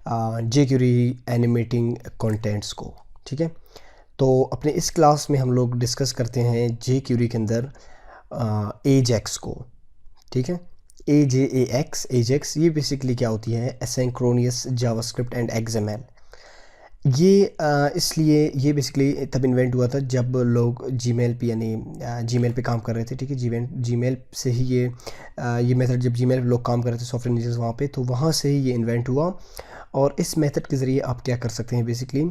jQuery animating contents को। ठीक है, तो अपने इस क्लास में हम लोग डिस्कस करते हैं jQuery के अंदर एजेक्स को। ठीक है, एजेक्स ये बेसिकली क्या होती है, एसिंक्रोनस जावास्क्रिप्ट एंड XML। ये इसलिए ये बेसिकली तब इन्वेंट हुआ था जब लोग जीमेल पे यानी जीमेल पे काम कर रहे थे। ठीक है, जीमेल से ही ये मेथड, जब जीमेल पे लोग काम कर रहे थे सॉफ्टवेयर इंजीनियर्स वहाँ पे, तो वहाँ से ही ये इन्वेंट हुआ। और इस मेथड के ज़रिए आप क्या कर सकते हैं बेसिकली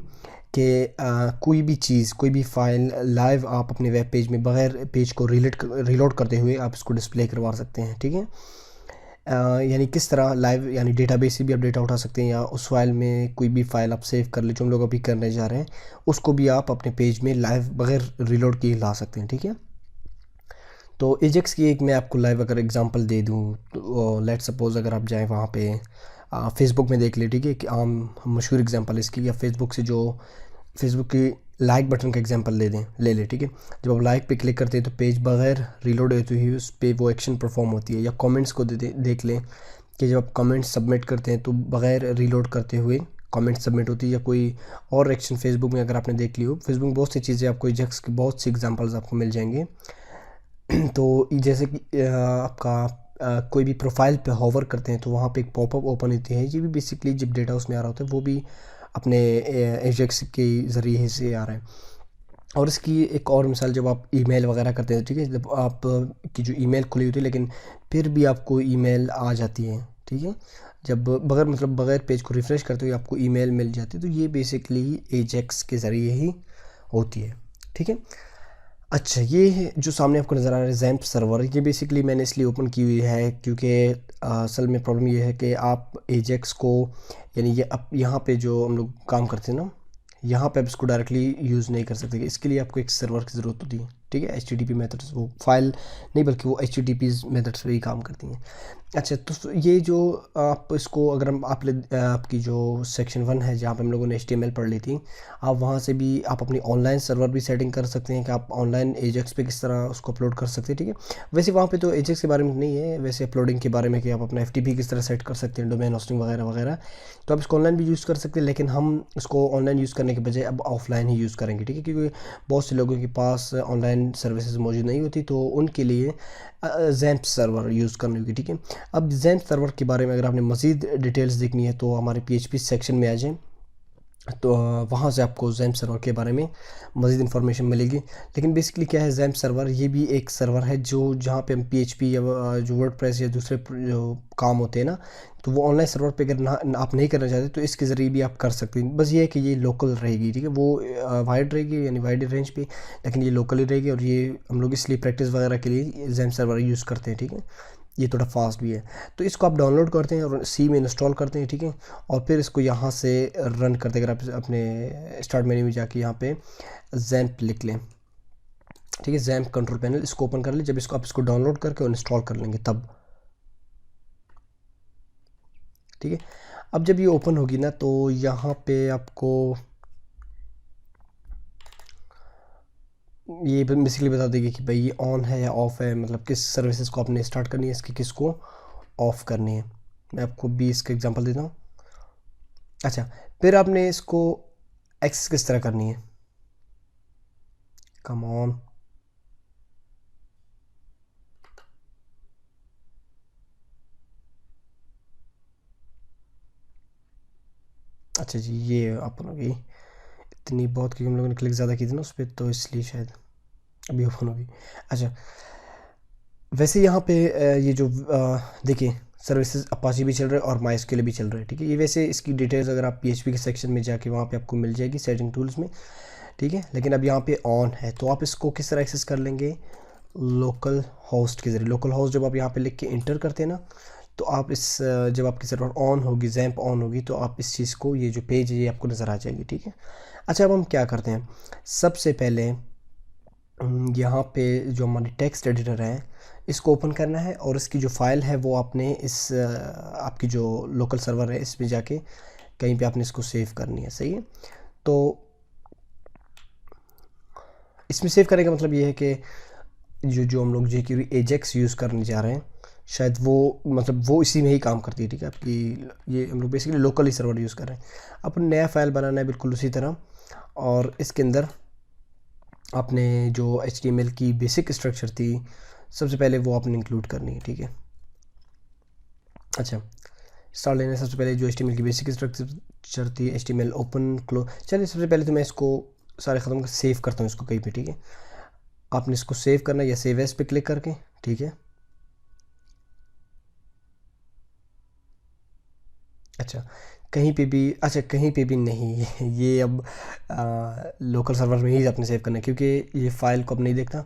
कि कोई भी चीज़, कोई भी फाइल लाइव आप अपने वेब पेज में बगैर पेज को रीलोड करते हुए आप इसको डिस्प्ले करवा सकते हैं। ठीक है, यानी किस तरह लाइव, यानी डेटाबेस से भी आप डेटा उठा सकते हैं, या उस फाइल में कोई भी फाइल आप सेव कर ले जो हम लोग अभी करने जा रहे हैं, उसको भी आप अपने पेज में लाइव बगैर रीलोड किए ला सकते हैं। ठीक है, तो एजेक्स की एक मैं आपको लाइव अगर एग्जांपल दे दूं, तो लेट सपोज अगर आप जाएं वहाँ पे फेसबुक में देख ले। ठीक है, कि आम मशहूर एग्जांपल इसकी, या फेसबुक से जो फेसबुक की लाइक बटन का एग्जांपल ले ले। ठीक है, जब आप लाइक पे क्लिक करते हैं तो पेज बगैर रीलोड होते हुए उस पर वो एक्शन परफॉर्म होती है। या कमेंट्स को देख लें कि जब आप कमेंट्स सबमिट करते हैं तो बगैर रीलोड करते हुए कमेंट सबमिट होती है। या कोई और एक्शन फेसबुक में अगर आपने देख ली हो, फेसबुक में बहुत सी चीज़ें आपको एजेक्स की बहुत सी एग्जांपल्स आपको मिल जाएंगे। तो जैसे कि आपका कोई भी प्रोफाइल पे होवर करते हैं तो वहाँ पे एक पॉपअप ओपन होती है। ये भी बेसिकली जब डेटा उसमें आ रहा होता है वो भी अपने एजेक्स के ज़रिए से आ रहा है। और इसकी एक और मिसाल, जब आप ईमेल वगैरह करते हैं, ठीक है, जब आप की जो ईमेल खुली होती है लेकिन फिर भी आपको ईमेल आ जाती है। ठीक है, जब बगैर पेज को रिफ़्रेश करते हुए आपको ईमेल मिल जाती है, तो ये बेसिकली एजेक्स के ज़रिए ही होती है। ठीक है, अच्छा, ये जो सामने आपको नज़र आ रहा है जैम्प सर्वर, ये बेसिकली मैंने इसलिए ओपन की हुई है क्योंकि असल में प्रॉब्लम ये है कि आप एजेक्स को, यानी ये अब यहाँ पे जो हम लोग काम करते हैं ना, यहाँ पे आप इसको डायरेक्टली यूज़ नहीं कर सकते। इसके लिए आपको एक सर्वर की ज़रूरत होती है। ठीक है, HTTP मेथड्स, वो फाइल नहीं बल्कि वो HTTP मेथड्स पे ही काम करती हैं। अच्छा, तो ये जो आप इसको अगर हम आपकी जो सेक्शन 1 है जहाँ पे हम लोगों ने HTML पढ़ ली थी, आप वहाँ से भी आप अपनी ऑनलाइन सर्वर भी सेटिंग कर सकते हैं कि आप ऑनलाइन एजेक्स पे किस तरह उसको अपलोड कर सकते हैं। ठीक है, वैसे वहाँ पे तो एजेक्स के बारे में नहीं है, वैसे अपलोडिंग के बारे में कि आप अपना FTP किस तरह सेट कर सकते हैं, डोमेन होस्टिंग वगैरह वगैरह, तो आप इसको ऑनलाइन भी यूज़ कर सकते हैं। लेकिन हम इसको ऑनलाइन यूज़ करने के बजाय अब ऑफलाइन ही यूज़ करेंगे। ठीक है, क्योंकि बहुत से लोगों के पास ऑनलाइन सर्विसेज मौजूद नहीं होती, तो उनके लिए जैम्प सर्वर यूज़ करनी होगी। ठीक है, अब जैम्प सर्वर के बारे में अगर आपने मज़ीद डिटेल्स देखनी है तो हमारे PHP सेक्शन में आ जाएं, तो वहाँ से आपको जैम्प सर्वर के बारे में मज़ीद इन्फॉर्मेशन मिलेगी। लेकिन बेसिकली क्या है जैम्प सर्वर, ये भी एक सर्वर है जो जहाँ पे हम PHP या जो वर्डप्रेस या दूसरे जो काम होते हैं ना, तो वो ऑनलाइन सर्वर पे अगर आप नहीं करना चाहते तो इसके ज़रिए भी आप कर सकते हैं। बस ये है कि ये लोकल रहेगी। ठीक है, वो वाइड रहेगी, यानी वाइड रेंज पे, लेकिन ये लोकल ही रहेगी। और ये हम लोग इसलिए प्रैक्टिस वगैरह के लिए जैम्प सर्वर यूज़ करते हैं। ठीक है, ये थोड़ा फास्ट भी है। तो इसको आप डाउनलोड करते हैं और सी में इंस्टॉल करते हैं। ठीक है, और फिर इसको यहाँ से रन करते, अगर आप अपने स्टार्ट मेन्यू में जाके यहाँ पे जैम्प लिख लें। ठीक है, जैम्प कंट्रोल पैनल, इसको ओपन कर लें। जब इसको आप इसको डाउनलोड करके इंस्टॉल कर लेंगे तब। ठीक है, अब जब ये ओपन होगी ना तो यहाँ पे आपको ये बेसिकली बता देगी कि भाई ये ऑन है या ऑफ़ है, मतलब किस सर्विसेज को आपने स्टार्ट करनी है, इसकी किसको ऑफ़ करनी है। मैं आपको भी इसका एग्जांपल देता हूँ। अच्छा, फिर आपने इसको एक्सेस किस तरह करनी है, कम ऑन। अच्छा जी, ये ओपन हो गई। इतनी बहुत, क्योंकि हम लोगों ने क्लिक ज़्यादा की थी ना उस पर, तो इसलिए शायद अभी ओपन होगी। अच्छा, वैसे यहाँ पे ये जो देखिए सर्विसेज अपाची भी चल रहा है और MySQL भी चल रहा है। ठीक है, ये वैसे इसकी डिटेल्स अगर आप PHP के सेक्शन में जाके वहाँ पे आपको मिल जाएगी सेटिंग टूल्स में। ठीक है, लेकिन अब यहाँ पे ऑन है, तो आप इसको किस तरह एक्सेस कर लेंगे, लोकल होस्ट के ज़रिए। लोकल होस्ट जब आप यहाँ पे लिख के इंटर करते हैं ना, तो आप इस जब आपकी सर्वर ऑन होगी, जैम्प ऑन होगी, तो आप इस चीज़ को, ये जो पेज है ये आपको नज़र आ जाएगी। ठीक है, अच्छा, अब हम क्या करते हैं, सबसे पहले यहाँ पे जो हमारी टेक्स्ट एडिटर है इसको ओपन करना है, और इसकी जो फ़ाइल है वो आपने इस आपकी जो लोकल सर्वर है इसमें जाके कहीं पे आपने इसको सेव करनी है। सही है, तो इसमें सेव करने का मतलब ये है कि जो जो हम लोग jQuery एजेक्स यूज़ करने जा रहे हैं, शायद वो मतलब वो इसी में ही काम करती है, ठीक है। आपकी ये हम लोग बेसिकली लोकल ही सर्वर यूज़ कर रहे हैं। अपन नया फ़ाइल बनाना है बिल्कुल उसी तरह, और इसके अंदर आपने जो HTML की बेसिक स्ट्रक्चर थी सबसे पहले वो आपने इंक्लूड करनी है, ठीक है। अच्छा, स्टार्ट लेने सबसे पहले जो HTML की बेसिक स्ट्रक्चर थी, HTML ओपन क्लोज। चलिए सबसे पहले तो मैं इसको सारे ख़त्म कर सेव करता हूँ इसको कहीं पे, ठीक है। आपने इसको सेव करना है या सेव एज पे क्लिक करके, ठीक है। अच्छा, कहीं पे भी, अच्छा कहीं पे भी नहीं ये अब लोकल सर्वर में ही आपने सेव करना है, क्योंकि ये फ़ाइल को अब नहीं देखता,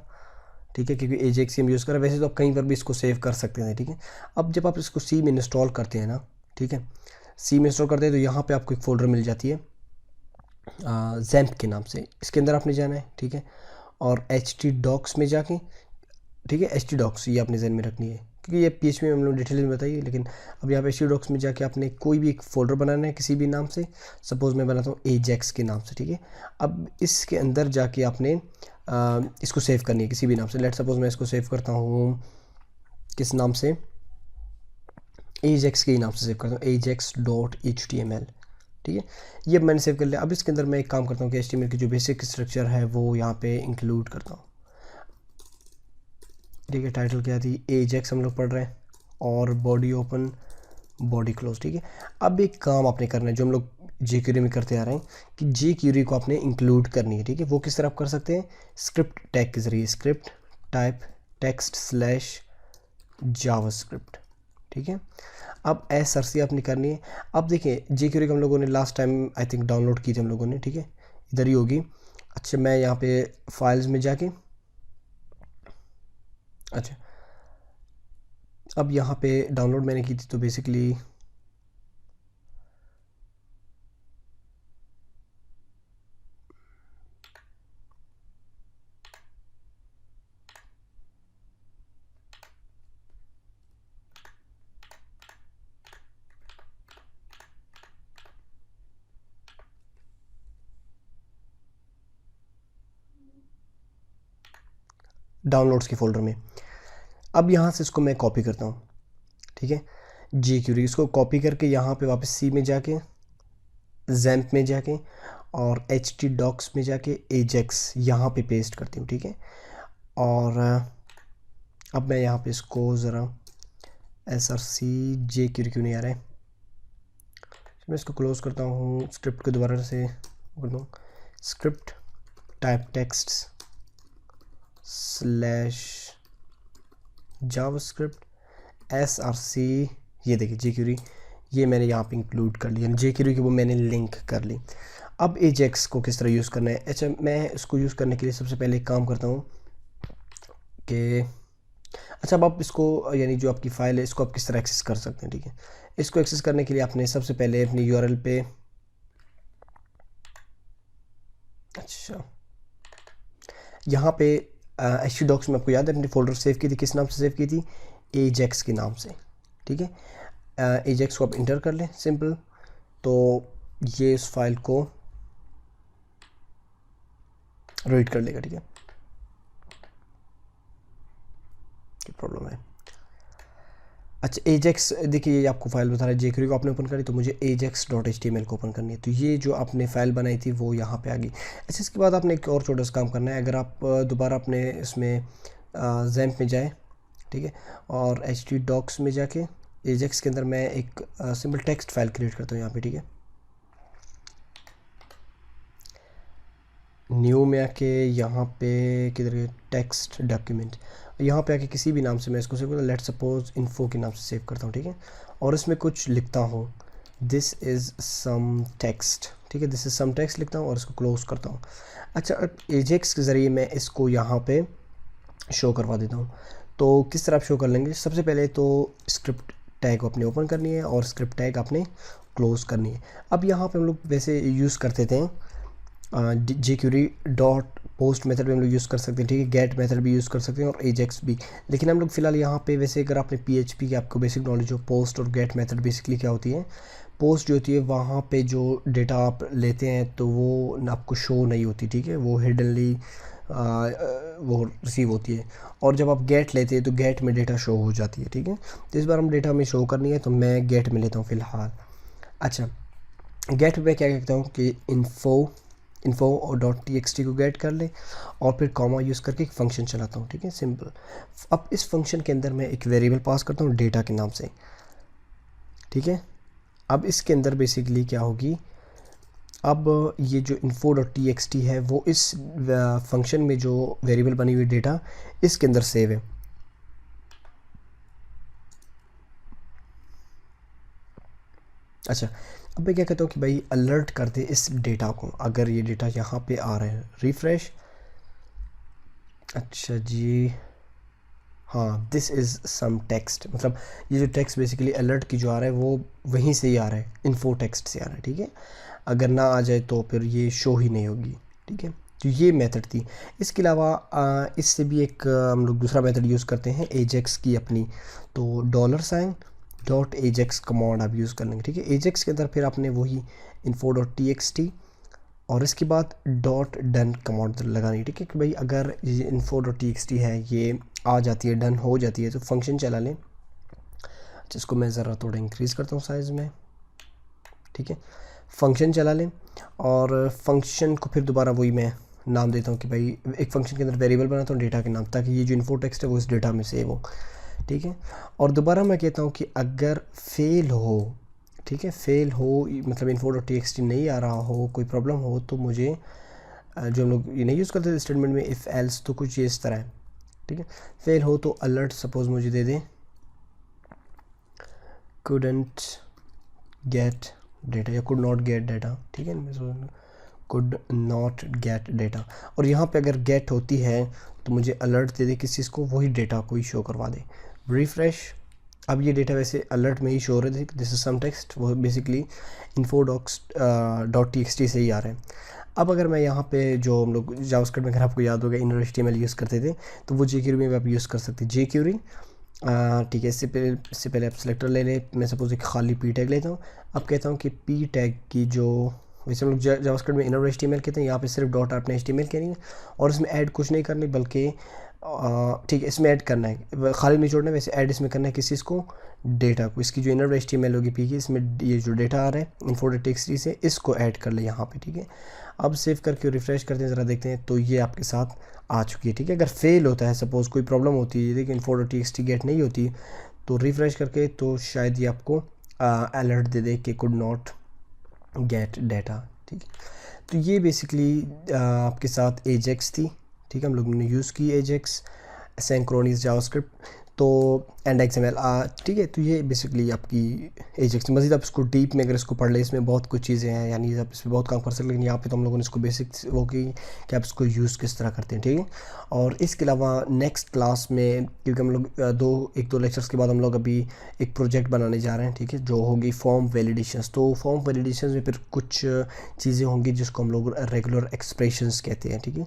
ठीक है, क्योंकि एजेक्स हम यूज़ कर रहे हैं। वैसे तो आप कहीं पर भी इसको सेव कर सकते हैं, ठीक है। अब जब आप इसको सी में इंस्टॉल करते हैं ना, ठीक है, सी में इंस्टॉल करते हैं तो यहाँ पे आपको एक फ़ोल्डर मिल जाती है जैम्प के नाम से। इसके अंदर आपने जाना है, ठीक है, और htdocs में जाके, ठीक है, htdocs ये आपने जहन में रखनी है, क्योंकि ये PHP में हम लोग डिटेल में बताइए। लेकिन अब यहाँ पे htdocs में जाके आपने कोई भी एक फ़ोल्डर बनाना है किसी भी नाम से। सपोज़ मैं बनाता हूँ ajax के नाम से, ठीक है। अब इसके अंदर जाके आपने इसको सेव करनी है किसी भी नाम से। लेट सपोज़ मैं इसको सेव करता हूँ किस नाम से, ajax के ही नाम से सेव करता हूँ, ajax.html, ठीक है। ये मैंने सेव कर लिया। अब इसके अंदर मैं एक काम करता हूँ कि HTML की जो बेसिक स्ट्रक्चर है वो यहाँ पे इंक्लूड करता हूँ, ठीक है। टाइटल क्या थी, एजेक्स हम लोग पढ़ रहे हैं, और बॉडी ओपन बॉडी क्लोज, ठीक है। अब एक काम आपने करना है जो हम लोग jQuery में करते आ रहे हैं कि jQuery को आपने इंक्लूड करनी है, ठीक है। वो किस तरह आप कर सकते हैं, स्क्रिप्ट टैग के ज़रिए, script type text slash JavaScript, ठीक है। अब SRC आपने करनी है। अब देखिए jQuery को हम लोगों ने last time I think download की थी हम लोगों ने, ठीक है, इधर ही होगी। अच्छा, मैं यहाँ पे फाइल्स में जाके, अच्छा अब यहाँ पे डाउनलोड मैंने की थी तो बेसिकली डाउनलोड्स के फ़ोल्डर में। अब यहाँ से इसको मैं कॉपी करता हूँ, ठीक है, jQuery इसको कॉपी करके यहाँ पे वापस सी में जाके, जैम्प में जाके, और htdocs में जाके ajax यहाँ पे पेस्ट करती हूँ, ठीक है। और अब मैं यहाँ पे इसको ज़रा SRC jQuery क्यों नहीं आ रहा है, मैं इसको क्लोज़ करता हूँ, स्क्रिप्ट को दोबारा से करता हूँ, script type text slash JavaScript SRC, ये देखिए jQuery, ये मैंने यहाँ पे इंक्लूड कर लिया, jQuery की वो मैंने लिंक कर ली। अब ajax को किस तरह यूज़ करना है, अच्छा मैं इसको यूज़ करने के लिए सबसे पहले एक काम करता हूँ कि, अच्छा अब आप इसको यानी जो आपकी फ़ाइल है इसको आप किस तरह एक्सेस कर सकते हैं, ठीक है। इसको एक्सेस करने के लिए आपने सबसे पहले अपनी URL पे, अच्छा यहाँ पे htdocs में आपको याद है अपनी फ़ोल्डर सेव की थी, किस नाम से सेव की थी, ajax के नाम से, ठीक है। ajax को आप इंटर कर लें सिंपल, तो ये इस फाइल को रीड कर लेगा, ठीक है। क्या प्रॉब्लम है, अच्छा ajax देखिए ये आपको फाइल बता रहा है, jQuery को आपने ओपन करी तो मुझे ajax.html को ओपन करनी है, तो ये जो आपने फ़ाइल बनाई थी वो यहाँ पे आ गई। अच्छा इसके बाद आपने एक और छोटा सा काम करना है, अगर आप दोबारा अपने इसमें जैम्प में जाए, ठीक है, और htdocs में जाके ajax के अंदर मैं एक सिंपल टेक्स्ट फाइल क्रिएट करता हूँ यहाँ पे, ठीक है। न्यू में आके यहाँ पे किधर टेक्स्ट डॉक्यूमेंट, यहाँ पे आके किसी भी नाम से मैं इसको सेव करता, लेट सपोज इन्फो के नाम से सेव करता हूँ, ठीक है। और इसमें कुछ लिखता हूँ, दिस इज़ सम टेक्स्ट, ठीक है, दिस इज़ सम टेक्स्ट लिखता हूँ और इसको क्लोज करता हूँ। अच्छा एजेक्स के ज़रिए मैं इसको यहाँ पे शो करवा देता हूँ। तो किस तरह आप शो कर लेंगे, सबसे पहले तो स्क्रिप्ट टैग आपने ओपन करनी है और स्क्रिप्ट टैग आपने क्लोज़ करनी है। अब यहाँ पे हम लोग वैसे यूज़ करते थे jQuery डॉट पोस्ट मेथड भी हम लोग यूज़ कर सकते हैं, ठीक है, गेट मेथड भी यूज़ कर सकते हैं और ajax भी। लेकिन हम लोग फ़िलहाल यहाँ पे वैसे अगर आपने PHP की आपको बेसिक नॉलेज हो, पोस्ट और गेट मेथड बेसिकली क्या होती है, पोस्ट जो होती है वहाँ पे जो डेटा आप लेते हैं तो वो आपको शो नहीं होती, ठीक है, वो हिडनली वो रिसीव होती है। और जब आप गेट लेते हैं तो गेट में डेटा शो हो जाती है, ठीक है। तो इस बार हम डेटा में शो करनी है, तो मैं गेट में लेता हूँ फ़िलहाल। अच्छा, गेट पे क्या कहता हूँ कि इन्फो और .txt को गेट कर ले और फिर कॉमा यूज़ करके एक फ़ंक्शन चलाता हूँ, ठीक है, सिंपल। अब इस फंक्शन के अंदर मैं एक वेरिएबल पास करता हूँ डेटा के नाम से, ठीक है। अब इसके अंदर बेसिकली क्या होगी, अब ये जो info.txt है वो इस फंक्शन में जो वेरिएबल बनी हुई डेटा इसके अंदर सेव है। अच्छा, अब मैं क्या कहता हूँ कि भाई अलर्ट कर दे इस डेटा को, अगर ये डेटा यहाँ पे आ रहा है, रिफ्रेश। अच्छा जी, हाँ, दिस इज़ सम टेक्स्ट, मतलब ये जो टेक्स्ट बेसिकली अलर्ट की जो आ रहा है वो वहीं से ही आ रहा है, इन्फो टेक्स्ट से आ रहा है, ठीक है। अगर ना आ जाए तो फिर ये शो ही नहीं होगी, ठीक है। तो ये मेथड थी। इसके अलावा इससे भी एक हम लोग दूसरा मेथड यूज़ करते हैं एजेक्स की अपनी, तो $एजेक्स कमांड आप यूज़ कर लेंगे, ठीक है। एजेक्स के अंदर फिर आपने वही info.txt और इसके बाद .done कमांड लगानी, ठीक है, कि भाई अगर ये info.txt है ये आ जाती है, डन हो जाती है, तो फंक्शन चला लें। जिसको मैं ज़रा थोड़ा इंक्रीज़ करता हूँ साइज़ में, ठीक है। फंक्शन चला लें और फंक्शन को फिर दोबारा वही मैं नाम देता हूँ कि भाई एक फंक्शन के अंदर वेरिएबल बनाता हूँ डेटा के नाम, ताकि ये जो इन्फो टेक्स्ट है वो इस डेटा में सेव हो, ठीक है। और दोबारा मैं कहता हूँ कि अगर फेल हो, ठीक है, फेल हो मतलब info.txt नहीं आ रहा हो, कोई प्रॉब्लम हो, तो मुझे जो हम लोग ये नहीं यूज़ करते स्टेटमेंट में इफ़ एल्स, तो कुछ ये इस तरह है, ठीक है। फेल हो तो अलर्ट सपोज़ मुझे दे दें couldn't get डेटा या could not get डेटा, ठीक है, could not get डेटा। और यहाँ पे अगर get होती है तो मुझे अलर्ट दे दे किस चीज़ को, वही डेटा को ही शो करवा दे। रिफ्रेश, अब ये डेटा वैसे अलर्ट में ही शो हो रहे थे, दिस इज सम टेक्स्ट, वो बेसिकली info.txt से ही आ रहे हैं। अब अगर मैं यहाँ पे जो हम लोग जावास्क्रिप्ट में, अगर आपको याद होगा इनर HTML यूज़ करते थे, तो वो jQuery में भी आप यूज़ कर सकते हैं, jQuery, ठीक है। इससे पहले आप सेलेक्टर ले लें, मैं सपोज एक खाली पी टैग लेता हूँ। अब कहता हूँ कि पी टैग की जो, वैसे हम लोग जावास्क्रिप्ट में इनर HTML कहते हैं, यहाँ पे सिर्फ डॉट आपने HTML कहनी है और इसमें ऐड कुछ नहीं करनी, बल्कि ठीक है, इसमें ऐड करना है, खाली नहीं छोड़ना है, वैसे ऐड इसमें करना है किस चीज़ को, डेटा को। इसकी जो इनर HTML होगी पी की, इसमें ये जो डेटा आ रहा है info.txt से, इसको ऐड कर ले यहाँ पे, ठीक है। अब सेव करके रिफ़्रेश करते हैं, ज़रा देखते हैं, तो ये आपके साथ आ चुकी है, ठीक है। अगर फेल होता है, सपोज़ कोई प्रॉब्लम होती है, देखिए info.txt गेट नहीं होती, तो रिफ़्रेश करके तो शायद ये आपको अलर्ट दे दे कि कुड नॉट गेट डेटा, ठीक है। तो ये बेसिकली आपके साथ एजेक्स थी, ठीक है। हम लोगों ने यूज़ की एजेक्स, सिंक्रोनियस जावास्क्रिप्ट, तो एंड XML, ठीक है। तो ये बेसिकली आपकी एजेक्स। मज़ीद आप इसको डीप में अगर इसको पढ़ ले, इसमें बहुत कुछ चीज़ें हैं, यानी आप इसमें बहुत काम कर सकते हैं, लेकिन यहाँ पे तो हम लोगों ने इसको बेसिक वो की कि आप इसको यूज़ किस तरह करते हैं, ठीक है। और इसके अलावा नेक्स्ट क्लास में, क्योंकि हम लोग एक दो लेक्चर्स के बाद हम लोग अभी एक प्रोजेक्ट बनाने जा रहे हैं, ठीक है, जो होगी फॉर्म वैलिडेशंस। तो फॉर्म वैलिडेशंस में फिर कुछ चीज़ें होंगी जिसको हम लोग रेगुलर एक्सप्रेशंस कहते हैं, ठीक है।